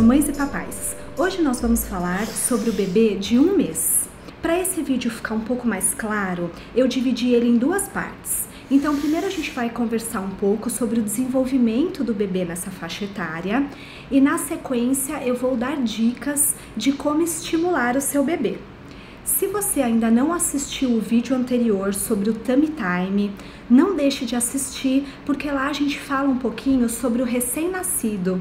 mamães e papais! Hoje nós vamos falar sobre o bebê de 1 mês. Para esse vídeo ficar um pouco mais claro, eu dividi ele em duas partes. Então, primeiro a gente vai conversar um pouco sobre o desenvolvimento do bebê nessa faixa etária e, na sequência, eu vou dar dicas de como estimular o seu bebê. Se você ainda não assistiu o vídeo anterior sobre o Tummy Time, não deixe de assistir, porque lá a gente fala um pouquinho sobre o recém-nascido,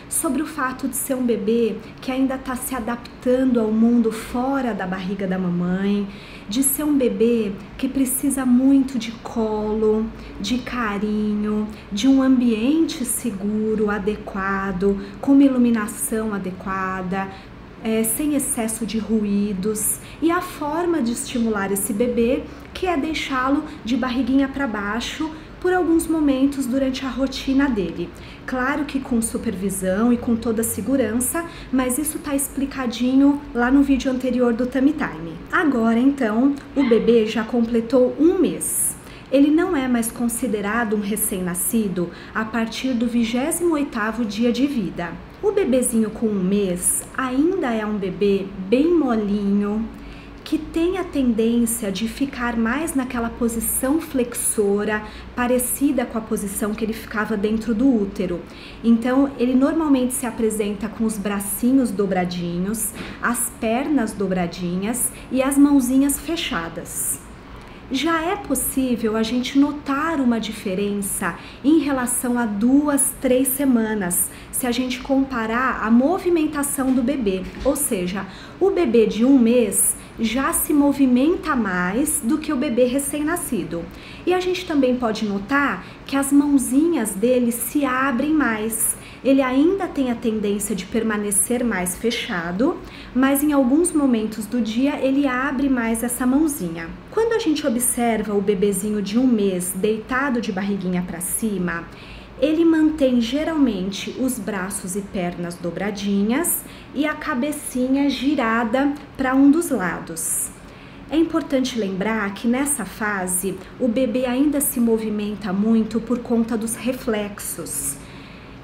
sobre o fato de ser um bebê que ainda está se adaptando ao mundo fora da barriga da mamãe, de ser um bebê que precisa muito de colo, de carinho, de um ambiente seguro, adequado, com uma iluminação adequada, sem excesso de ruídos, e a forma de estimular esse bebê, que é deixá-lo de barriguinha para baixo por alguns momentos durante a rotina dele. Claro que com supervisão e com toda a segurança, mas isso tá explicadinho lá no vídeo anterior do Tummy Time. Agora então, o bebê já completou 1 mês. Ele não é mais considerado um recém-nascido a partir do 28º dia de vida. O bebezinho com 1 mês ainda é um bebê bem molinho, que tem a tendência de ficar mais naquela posição flexora, parecida com a posição que ele ficava dentro do útero. Então, ele normalmente se apresenta com os bracinhos dobradinhos, as pernas dobradinhas e as mãozinhas fechadas. Já é possível a gente notar uma diferença em relação a 2, 3 semanas, se a gente comparar a movimentação do bebê. Ou seja, o bebê de 1 mês já se movimenta mais do que o bebê recém-nascido. E a gente também pode notar que as mãozinhas dele se abrem mais. Ele ainda tem a tendência de permanecer mais fechado, mas em alguns momentos do dia ele abre mais essa mãozinha. Quando a gente observa o bebezinho de 1 mês deitado de barriguinha para cima, ele mantém geralmente os braços e pernas dobradinhas e a cabecinha girada para um dos lados. É importante lembrar que nessa fase o bebê ainda se movimenta muito por conta dos reflexos.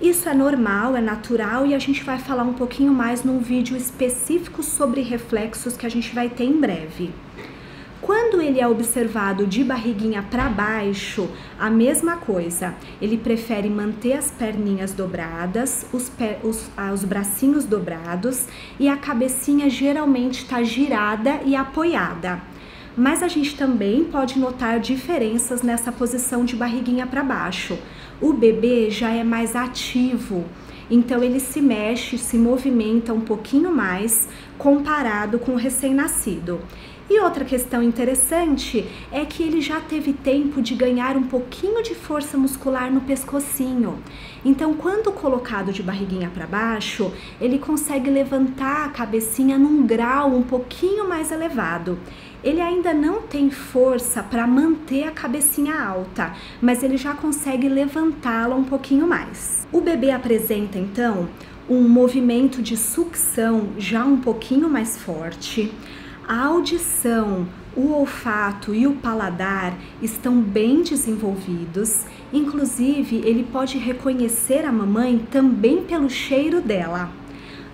Isso é normal, é natural, e a gente vai falar um pouquinho mais num vídeo específico sobre reflexos que a gente vai ter em breve. Quando ele é observado de barriguinha para baixo, a mesma coisa. Ele prefere manter as perninhas dobradas, os bracinhos dobrados, e a cabecinha geralmente está girada e apoiada. Mas a gente também pode notar diferenças nessa posição de barriguinha para baixo. O bebê já é mais ativo, então ele se mexe, se movimenta um pouquinho mais comparado com o recém-nascido. E outra questão interessante é que ele já teve tempo de ganhar um pouquinho de força muscular no pescocinho. Então, quando colocado de barriguinha para baixo, ele consegue levantar a cabecinha num grau um pouquinho mais elevado. Ele ainda não tem força para manter a cabecinha alta, mas ele já consegue levantá-la um pouquinho mais. O bebê apresenta, então, um movimento de sucção já um pouquinho mais forte. A audição, o olfato e o paladar estão bem desenvolvidos. Inclusive, ele pode reconhecer a mamãe também pelo cheiro dela.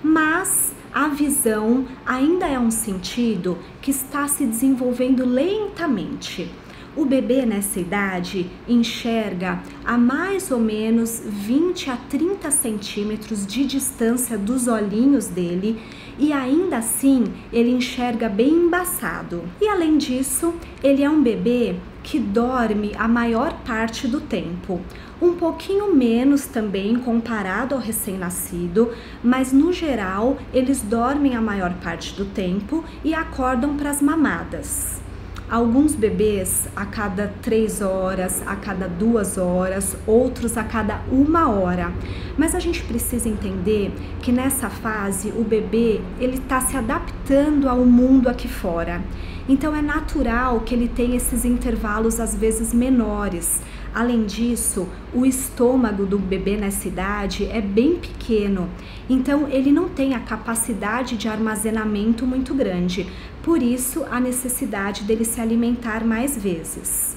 Mas a visão ainda é um sentido que está se desenvolvendo lentamente. O bebê nessa idade enxerga a mais ou menos 20 a 30 centímetros de distância dos olhinhos dele, e ainda assim ele enxerga bem embaçado. E além disso, ele é um bebê que dorme a maior parte do tempo. Um pouquinho menos também comparado ao recém-nascido, mas no geral eles dormem a maior parte do tempo e acordam para as mamadas. Alguns bebês a cada 3 horas, a cada 2 horas, outros a cada 1 hora. Mas a gente precisa entender que nessa fase o bebê ele está se adaptando ao mundo aqui fora. Então é natural que ele tenha esses intervalos às vezes menores. Além disso, o estômago do bebê nessa idade é bem pequeno, então ele não tem a capacidade de armazenamento muito grande, por isso a necessidade dele se alimentar mais vezes.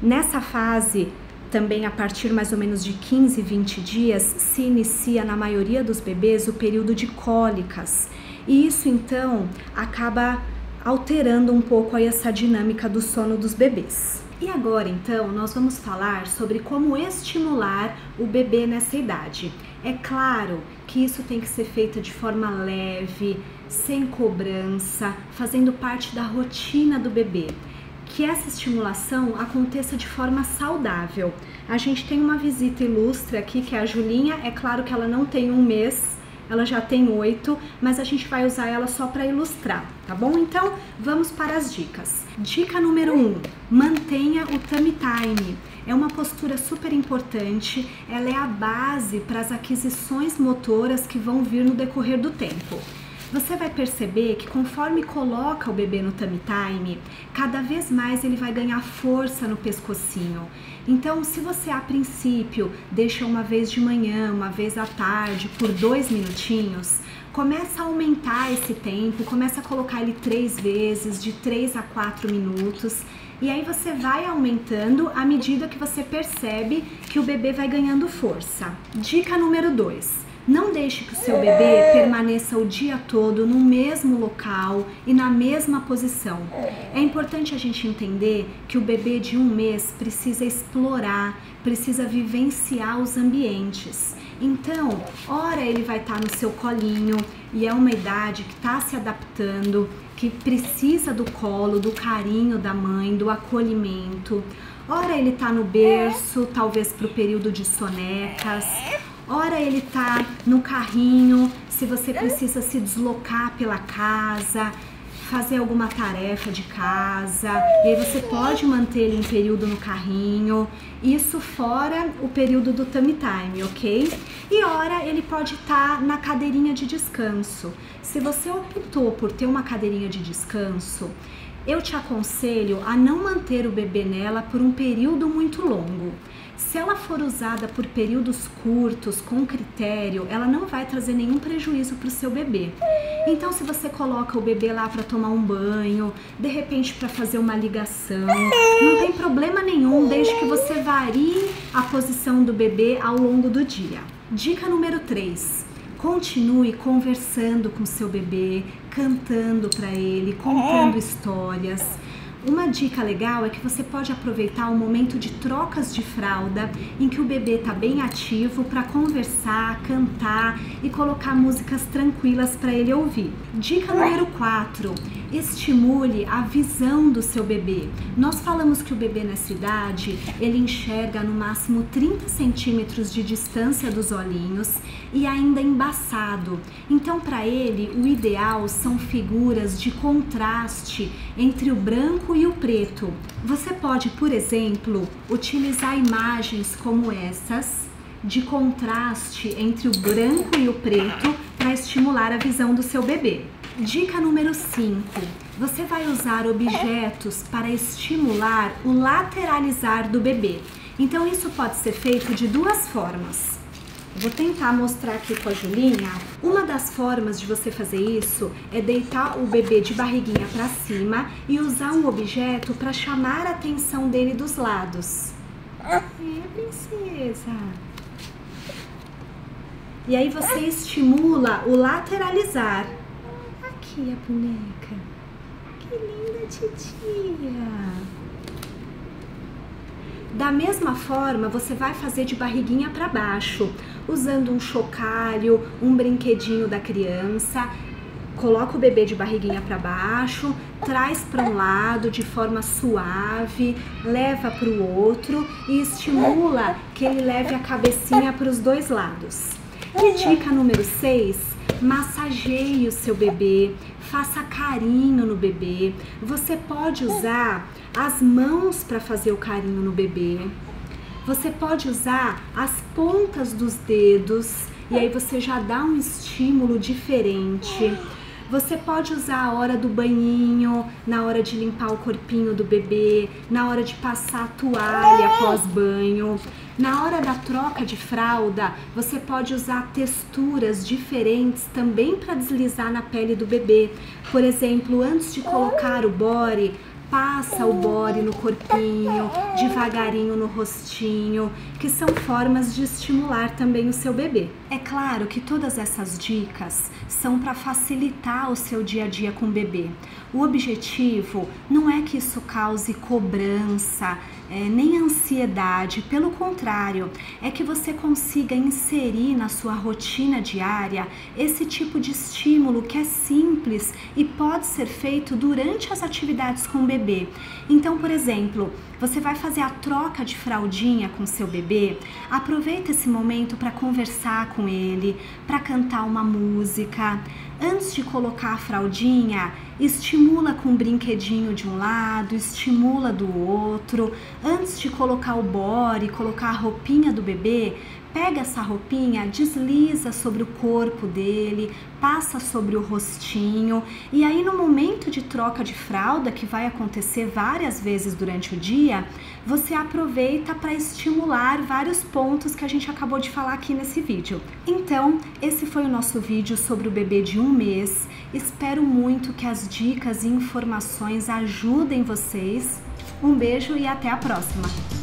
Nessa fase, também a partir mais ou menos de 15, 20 dias, se inicia na maioria dos bebês o período de cólicas. E isso então acaba alterando um pouco aí essa dinâmica do sono dos bebês. E agora então nós vamos falar sobre como estimular o bebê nessa idade. É claro que isso tem que ser feito de forma leve, sem cobrança, fazendo parte da rotina do bebê. Que essa estimulação aconteça de forma saudável. A gente tem uma visita ilustre aqui, que é a Julinha. É claro que ela não tem 1 mês, ela já tem 8, mas a gente vai usar ela só para ilustrar, tá bom? Então, vamos para as dicas. Dica número 1, mantenha o tummy time. É uma postura super importante, ela é a base para as aquisições motoras que vão vir no decorrer do tempo. Você vai perceber que conforme coloca o bebê no tummy time, cada vez mais ele vai ganhar força no pescocinho. Então, se você a princípio deixa uma vez de manhã, uma vez à tarde, por 2 minutinhos, começa a aumentar esse tempo, começa a colocar ele 3 vezes, de 3 a 4 minutos, e aí você vai aumentando à medida que você percebe que o bebê vai ganhando força. Dica número 2. Não deixe que o seu bebê permaneça o dia todo no mesmo local e na mesma posição. É importante a gente entender que o bebê de 1 mês precisa explorar, precisa vivenciar os ambientes. Então, ora ele vai estar no seu colinho e é uma idade que está se adaptando, que precisa do colo, do carinho da mãe, do acolhimento. Ora ele está no berço, talvez para o período de sonecas. Ora ele tá no carrinho, se você precisa se deslocar pela casa, fazer alguma tarefa de casa, e aí você pode manter ele em período no carrinho, isso fora o período do tummy time, ok? E ora ele pode estar na cadeirinha de descanso. Se você optou por ter uma cadeirinha de descanso, eu te aconselho a não manter o bebê nela por um período muito longo. Se ela for usada por períodos curtos, com critério, ela não vai trazer nenhum prejuízo para o seu bebê. Então, se você coloca o bebê lá para tomar um banho, de repente para fazer uma ligação, não tem problema nenhum, desde que você varie a posição do bebê ao longo do dia. Dica número 3. Continue conversando com seu bebê, cantando para ele, contando histórias. Uma dica legal é que você pode aproveitar o momento de trocas de fralda em que o bebê está bem ativo para conversar, cantar e colocar músicas tranquilas para ele ouvir. Dica número 4. Estimule a visão do seu bebê. Nós falamos que o bebê nessa idade, ele enxerga no máximo 30 centímetros de distância dos olhinhos e ainda embaçado. Então, para ele, o ideal são figuras de contraste entre o branco e o preto. Você pode, por exemplo, utilizar imagens como essas, de contraste entre o branco e o preto, para estimular a visão do seu bebê. Dica número 5. Você vai usar objetos para estimular o lateralizar do bebê. Então isso pode ser feito de 2 formas. Eu vou tentar mostrar aqui com a Julinha. Uma das formas de você fazer isso é deitar o bebê de barriguinha para cima e usar um objeto para chamar a atenção dele dos lados. Princesa! E aí você estimula o lateralizar. Aqui a boneca. Que linda titia! Da mesma forma, você vai fazer de barriguinha para baixo, usando um chocalho, um brinquedinho da criança. Coloca o bebê de barriguinha para baixo, traz para um lado de forma suave, leva para o outro e estimula que ele leve a cabecinha para os 2 lados. E dica número 6, massageie o seu bebê, faça carinho no bebê. Você pode usar as mãos para fazer o carinho no bebê. Você pode usar as pontas dos dedos e aí você já dá um estímulo diferente. Você pode usar a hora do banhinho, na hora de limpar o corpinho do bebê, na hora de passar a toalha após banho. Na hora da troca de fralda, você pode usar texturas diferentes também para deslizar na pele do bebê. Por exemplo, antes de colocar o body, passa o body no corpinho, devagarinho no rostinho, que são formas de estimular também o seu bebê. É claro que todas essas dicas são para facilitar o seu dia a dia com o bebê. O objetivo não é que isso cause cobrança, nem ansiedade, pelo contrário, é que você consiga inserir na sua rotina diária esse tipo de estímulo que é simples e pode ser feito durante as atividades com o bebê. Então, por exemplo, você vai fazer a troca de fraldinha com seu bebê, aproveita esse momento para conversar com ele, para cantar uma música. Antes de colocar a fraldinha, estimula com um brinquedinho de um lado, estimula do outro. Antes de colocar o body, colocar a roupinha do bebê, pega essa roupinha, desliza sobre o corpo dele, passa sobre o rostinho e aí no momento de troca de fralda, que vai acontecer várias vezes durante o dia, você aproveita para estimular vários pontos que a gente acabou de falar aqui nesse vídeo. Então, esse foi o nosso vídeo sobre o bebê de 1 mês. Espero muito que as dicas e informações ajudem vocês. Um beijo e até a próxima!